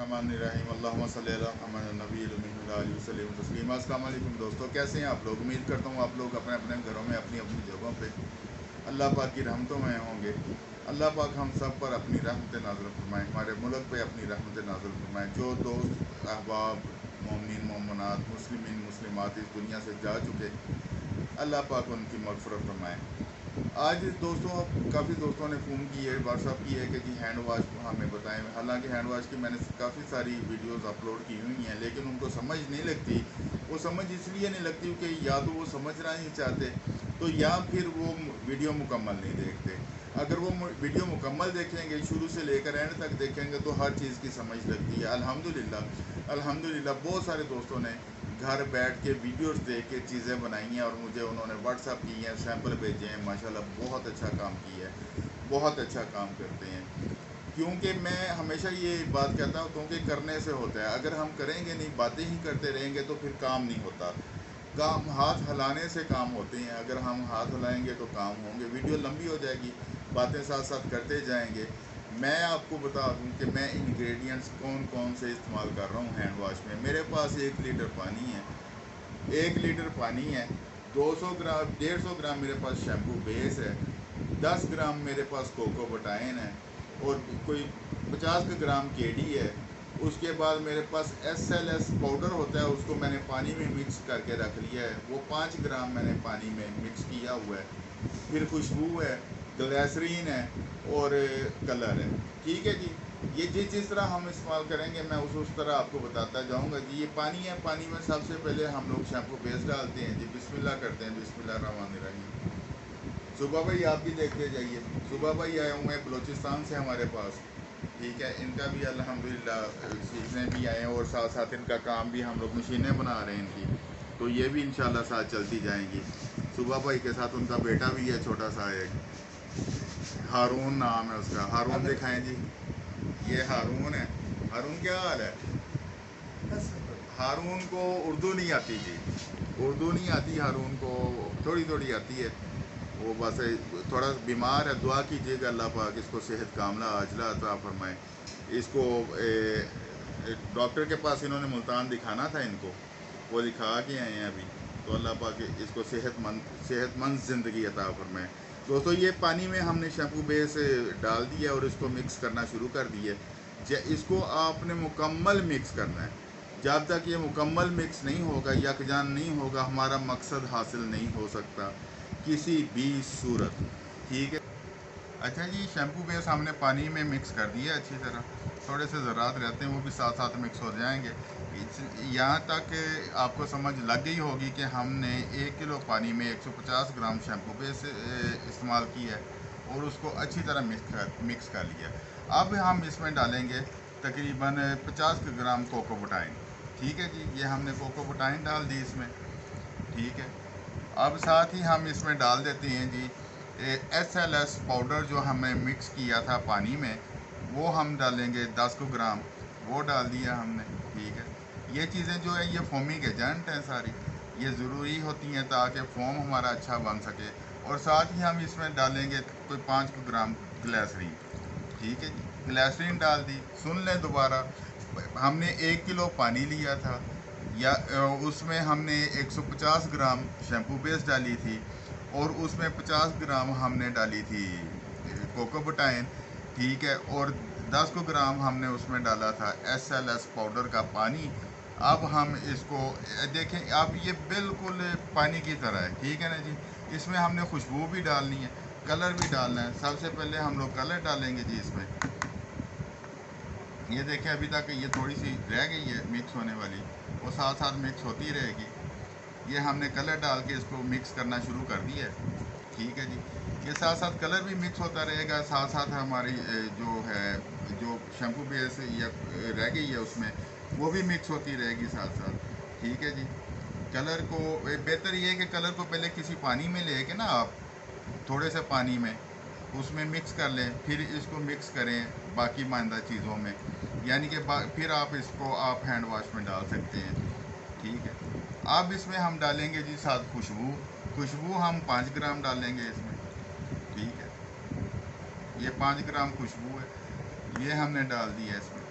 बिस्मिल्लाहिर्रहमानिर्रहीम अल्लाहुम्मा सल्ली अला मुहम्मद नबील उम्मी व अला आलिहि वसल्लम तस्लीमा। अस्सलाम वालेकुम दोस्तों, कैसे हैं आप लोग? उम्मीद करता हूँ आप लोग अपने अपने घरों में अपनी अपनी जगहों पे अल्लाह पाक की रहमतों में होंगे। अल्लाह पाक हम सब पर अपनी रहमत नाज़िल फरमाएँ, हमारे मुल्क पे अपनी रहमत नाज़िल फरमाएँ। जो दोस्त अहबाब मोमिन मोमिनात मुस्लिमीन मुस्लिमात इस दुनिया से जा चुके, अल्लाह पाक उनकी मग़फ़िरत फरमाए। आज दोस्तों काफ़ी दोस्तों ने फ़ोन की है, व्हाट्सअप की है कि जी हैंड वाश हमें बताएं। हालांकि हैंड वाश की मैंने काफ़ी सारी वीडियोस अपलोड की हुई हैं, लेकिन उनको समझ नहीं लगती। वो समझ इसलिए नहीं लगती कि या तो वो समझना नहीं चाहते, तो या फिर वो वीडियो मुकम्मल नहीं देखते। अगर वो वीडियो मुकम्मल देखेंगे, शुरू से लेकर एंड तक देखेंगे, तो हर चीज़ की समझ लगती है। अल्हम्दुलिल्लाह बहुत सारे दोस्तों ने घर बैठ के वीडियोस देख के चीज़ें बनाई हैं और मुझे उन्होंने व्हाट्सअप की हैं, सैंपल भेजे हैं। माशाल्लाह बहुत अच्छा काम किया है, बहुत अच्छा काम करते हैं। क्योंकि मैं हमेशा ये बात कहता हूँ, क्योंकि करने से होता है। अगर हम करेंगे नहीं, बातें ही करते रहेंगे तो फिर काम नहीं होता। काम हाथ हिलाने से काम होते हैं। अगर हम हाथ हिलाएंगे तो काम होंगे। वीडियो लंबी हो जाएगी, बातें साथ साथ करते जाएंगे। मैं आपको बता दूं कि मैं इंग्रेडिएंट्स कौन कौन से इस्तेमाल कर रहा हूँ हैंड वाश में। मेरे पास 1 लीटर पानी है, 1 लीटर पानी है। 200 ग्राम 150 ग्राम मेरे पास शैम्पू बेस है, 10 ग्राम मेरे पास कोको बटाइन है, और कोई 50 ग्राम केडी है। उसके बाद मेरे पास SLS पाउडर होता है, उसको मैंने पानी में मिक्स करके रख लिया है। वो 5 ग्राम मैंने पानी में मिक्स किया हुआ है। फिर खुशबू है, ग्लिसरीन है और कलर है। ठीक है जी। ये जिस तरह हम इस्तेमाल करेंगे मैं उस तरह आपको बताता जाऊंगा जी। ये पानी है, पानी में सबसे पहले हम लोग शैम्पू बेस डालते हैं जी। बिस्मिल्लाह करते हैं, बिस्मिल्लाहिर्रहमानिर्रहीम। सुबह भाई आप भी देखते जाइए। सुबह भाई आए हुए हैं बलोचिस्तान से हमारे पास। ठीक है, इनका भी अल्हम्दुलिल्लाह सीखने भी आए हैं, और साथ साथ इनका काम भी हम लोग मशीनें बना रहे हैं इनकी, तो ये भी इंशाल्लाह साथ चलती जाएंगी। सुबह भाई के साथ उनका बेटा भी है छोटा सा एक, हारून नाम है उसका। हारून दिखाएं जी, ये हारून है। हारून क्या हाल है? हारून को उर्दू नहीं आती जी, उर्दू नहीं आती हारून को, थोड़ी थोड़ी आती है। वो बस थोड़ा बीमार है। दुआ कीजिएगा अल्लाह पाक इसको सेहत कामला आजला अता फरमाए। इसको डॉक्टर के पास इन्होंने मुल्तान दिखाना था इनको, वो दिखा के आए हैं अभी। तो अल्लाह पाक इसको सेहतमंद ज़िंदगी अता फरमाए। दोस्तों ये पानी में हमने शैम्पू बेस डाल दिया और इसको मिक्स करना शुरू कर दिया। इसको आपने मुकम्मल मिक्स करना है। जब तक ये मुकम्मल मिक्स नहीं होगा, यकजान नहीं होगा, हमारा मकसद हासिल नहीं हो सकता किसी भी सूरत। ठीक है। अच्छा जी, शैम्पू बेस हमने पानी में मिक्स कर दिया अच्छी तरह। थोड़े से ज़रात रहते हैं, वो भी साथ साथ मिक्स हो जाएंगे। यहाँ तक आपको समझ लग गई होगी कि हमने 1 किलो पानी में 150 ग्राम शैम्पू बेस इस्तेमाल किया है और उसको अच्छी तरह मिक्स कर लिया। अब हम इसमें डालेंगे तकरीबन 50 ग्राम कोको बटाइन। ठीक है जी, ये हमने कोको बटाइन डाल दी इसमें। ठीक है। अब साथ ही हम इसमें डाल देते हैं जी SLS पाउडर जो हमने मिक्स किया था पानी में, वो हम डालेंगे 10 ग्राम, वो डाल दिया हमने। ठीक है। ये चीज़ें जो है ये फोमिंग एजेंट हैं सारी, ये ज़रूरी होती हैं ताकि फोम हमारा अच्छा बन सके। और साथ ही हम इसमें डालेंगे कोई 5 ग्राम ग्लिसरीन। ठीक है जी, ग्लिसरीन डाल दी। सुन लें दोबारा, हमने 1 किलो पानी लिया था, या उसमें हमने 150 ग्राम शैम्पू बेस डाली थी, और उसमें 50 ग्राम हमने डाली थी कोको बटाइन। ठीक है। और 10 ग्राम हमने उसमें डाला था SLS पाउडर का पानी। अब हम इसको देखें, अब ये बिल्कुल पानी की तरह है। ठीक है ना जी। इसमें हमने खुशबू भी डालनी है, कलर भी डालना है। सबसे पहले हम लोग कलर डालेंगे जी इसमें। ये देखें अभी तक ये थोड़ी सी रह गई है मिक्स होने वाली, वो साथ साथ मिक्स होती रहेगी। ये हमने कलर डाल के इसको मिक्स करना शुरू कर दिया है। ठीक है जी। ये साथ साथ कलर भी मिक्स होता रहेगा, साथ साथ हमारी जो है जो शैम्पू बेस या रह गई है उसमें, वो भी मिक्स होती रहेगी साथ साथ। ठीक है जी। कलर को बेहतर ये है कि कलर को पहले किसी पानी में ले के ना आप, थोड़े से पानी में उसमें मिक्स कर लें, फिर इसको मिक्स करें बाकी मांदा चीज़ों में, यानी कि फिर आप इसको आप हैंड वाश में डाल सकते हैं। ठीक है। अब इसमें हम डालेंगे जी साथ खुशबू। खुशबू हम 5 ग्राम डालेंगे इसमें। ठीक है। ये 5 ग्राम खुशबू है, ये हमने डाल दी है इसमें।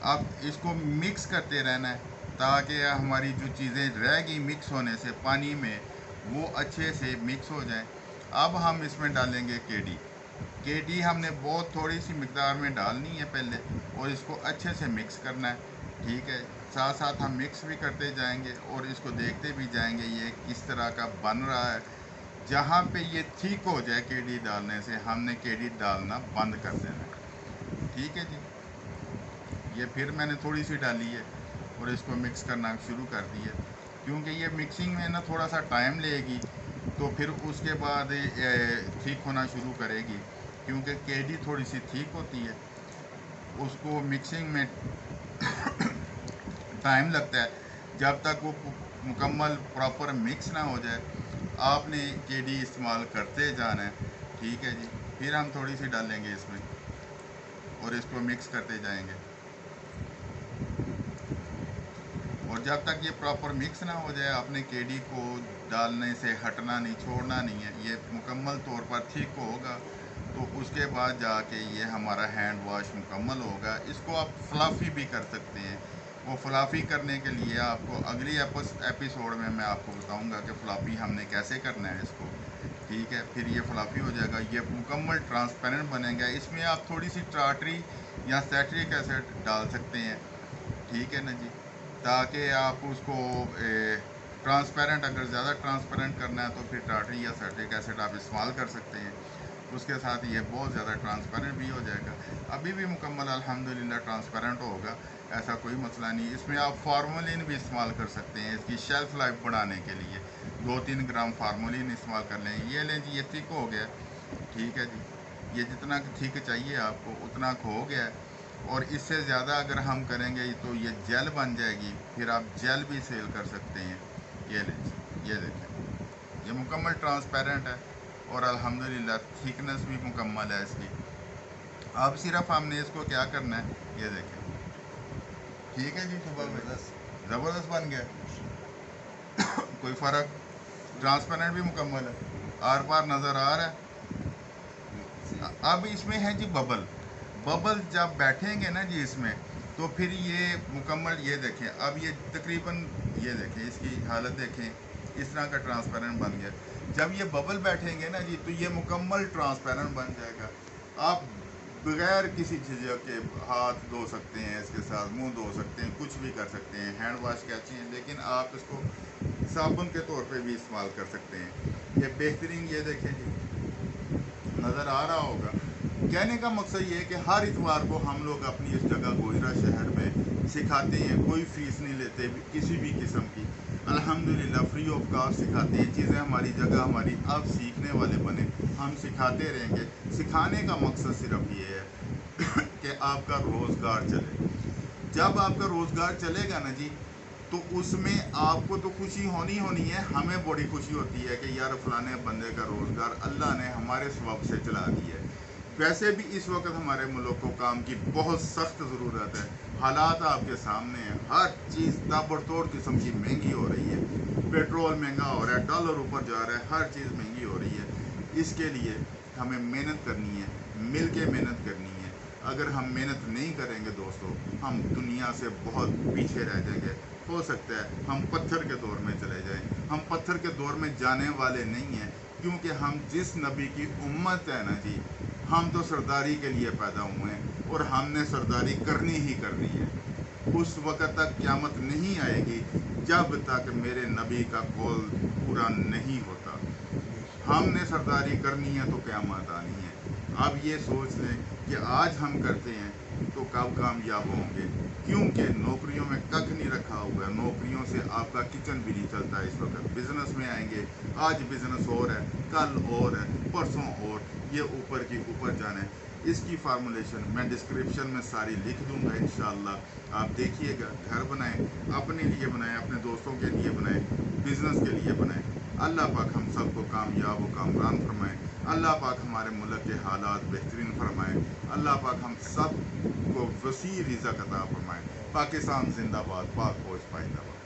अब इसको मिक्स करते रहना है ताकि हमारी जो चीज़ें रह गई मिक्स होने से पानी में वो अच्छे से मिक्स हो जाएं। अब हम इसमें डालेंगे केडी। केडी हमने बहुत थोड़ी सी मिकदार में डालनी है पहले, और इसको अच्छे से मिक्स करना है। ठीक है, साथ साथ हम मिक्स भी करते जाएंगे और इसको देखते भी जाएंगे ये किस तरह का बन रहा है। जहाँ पे ये ठीक हो जाए केडी डालने से, हमने केडी डालना बंद कर देना है। ठीक है जी, ये फिर मैंने थोड़ी सी डाली है और इसको मिक्स करना शुरू कर दिया, क्योंकि ये मिक्सिंग में ना थोड़ा सा टाइम लेगी, तो फिर उसके बाद ठीक होना शुरू करेगी, क्योंकि केडी थोड़ी सी ठीक होती है, उसको मिक्सिंग में टाइम लगता है। जब तक वो मुकम्मल प्रॉपर मिक्स ना हो जाए आपने केडी इस्तेमाल करते जाना है। ठीक है जी, फिर हम थोड़ी सी डालेंगे इसमें और इसको मिक्स करते जाएंगे, और जब तक ये प्रॉपर मिक्स ना हो जाए आपने केडी को डालने से हटना नहीं, छोड़ना नहीं है। ये मुकम्मल तौर पर ठीक होगा तो उसके बाद जाके ये हमारा हैंड वॉश मुकम्मल होगा। इसको आप फ्लफ़ी भी कर सकते हैं। वो फ्लफ़ी करने के लिए आपको अगली एपिसोड में मैं आपको बताऊंगा कि फ्लफ़ी हमने कैसे करना है इसको। ठीक है, फिर ये फ्लफ़ी हो जाएगा, ये मुकम्मल ट्रांसपेरेंट बनेगा। इसमें आप थोड़ी सी टार्टरी या सैट्रिक एसिड डाल सकते हैं। ठीक है ना जी, ताकि आप उसको ट्रांसपेरेंट, अगर ज़्यादा ट्रांसपेरेंट करना है तो फिर टार्टरी या सैट्रिक एसिड आप इस्तेमाल कर सकते हैं। उसके साथ ये बहुत ज़्यादा ट्रांसपेरेंट भी हो जाएगा। अभी भी मुकम्मल अल्हम्दुलिल्लाह ट्रांसपेरेंट होगा, ऐसा कोई मसला नहीं। इसमें आप फार्मोलिन भी इस्तेमाल कर सकते हैं इसकी शेल्फ़ लाइफ बढ़ाने के लिए। 2-3 ग्राम फार्मोलिन इस्तेमाल कर लें। ये लें जी, ये थिक हो गया। ठीक है जी, ये जितना थिक चाहिए आपको उतना हो गया है, और इससे ज़्यादा अगर हम करेंगे तो ये जेल बन जाएगी, फिर आप जेल भी सेल कर सकते हैं। ये लें, ये देखें, ये मुकम्मल ट्रांसपेरेंट है और अल्हम्दुलिल्लाह थिकनेस भी मुकम्मल है इसकी। अब सिर्फ हमने इसको क्या करना है, ये देखें। ठीक है जी, ज़बरदस्त बन गया। कोई फ़र्क, ट्रांसपेरेंट भी मुकम्मल है, आर पार नज़र आ रहा है। अब इसमें है जी बबल। बबल जब बैठेंगे ना जी इसमें, तो फिर ये मुकम्मल, ये देखें, अब ये तकरीबन, ये देखें इसकी हालत देखें, इस तरह का ट्रांसपेरेंट बन गया। जब ये बबल बैठेंगे ना जी तो ये मुकम्मल ट्रांसपेरेंट बन जाएगा। आप बगैर किसी झिझक के हाथ धो सकते हैं, इसके साथ मुंह धो सकते हैं, कुछ भी कर सकते हैं। हैंड वाश कहते हैं, लेकिन आप इसको साबुन के तौर पे भी इस्तेमाल कर सकते हैं। ये बेहतरीन, ये देखें जी, नज़र आ रहा होगा। कहने का मकसद ये है कि हर इतवार को हम लोग अपनी इस जगह गोजरा शहर में सिखाते हैं, कोई फ़ीस नहीं लेते किसी भी किस्म की। अल्हम्दुलिल्लाह फ्री ऑफ कॉस्ट सिखाते हैं। चीज़ें हमारी जगह हमारी अब सीखने वाले बने, हम सिखाते रहेंगे। सिखाने का मकसद सिर्फ ये है कि आपका रोज़गार चले। जब आपका रोज़गार चलेगा ना जी, तो उसमें आपको तो खुशी होनी है, हमें बड़ी खुशी होती है कि यार फलाने बंदे का रोज़गार अल्लाह ने हमारे सबब से चला दिया है। वैसे भी इस वक्त हमारे मुल्क को काम की बहुत सख्त ज़रूरत है। हालात आपके सामने हैं, हर चीज़ ताबड़तोड़ किस्म की महंगी हो रही है। पेट्रोल महंगा हो रहा है, डॉलर ऊपर जा रहा है, हर चीज़ महंगी हो रही है। इसके लिए हमें मेहनत करनी है, मिल के मेहनत करनी है। अगर हम मेहनत नहीं करेंगे दोस्तों, हम दुनिया से बहुत पीछे रह जाएंगे। हो सकता है हम पत्थर के दौर में चले जाएं। हम पत्थर के दौर में जाने वाले नहीं हैं, क्योंकि हम जिस नबी की उम्मत है ना जी, हम तो सरदारी के लिए पैदा हुए हैं और हमने सरदारी करनी ही करनी है। उस वक़्त तक क़यामत नहीं आएगी जब तक मेरे नबी का कौल पूरा नहीं होता। हमने सरदारी करनी है तो क़यामत आनी है। अब ये सोच लें कि आज हम करते हैं तो कब कामयाब होंगे, क्योंकि नौकरियों में कख नहीं रखा हुआ है। नौकरियों से आपका किचन भी नहीं चलता। इस वक्त बिज़नेस में आएंगे, आज बिज़नेस और है, कल और है, परसों और, ये ऊपर की ऊपर जाना है। इसकी फार्मूलेशन मैं डिस्क्रिप्शन में सारी लिख दूंगा इंशाअल्लाह। आप देखिएगा, घर बनाएं, अपने लिए बनाएं, अपने दोस्तों के लिए बनाएं, बिज़नेस के लिए बनाएं। अल्लाह पाक हम सबको कामयाब व कामरान फरमाएं। अल्लाह पाक हमारे मुल्क के हालात बेहतरीन फरमाएं। अल्लाह पाक हम सब को वसी रिज़्क़ अता फरमाएं। पाकिस्तान जिंदाबाद, पाक फौज पाइंदाबाद।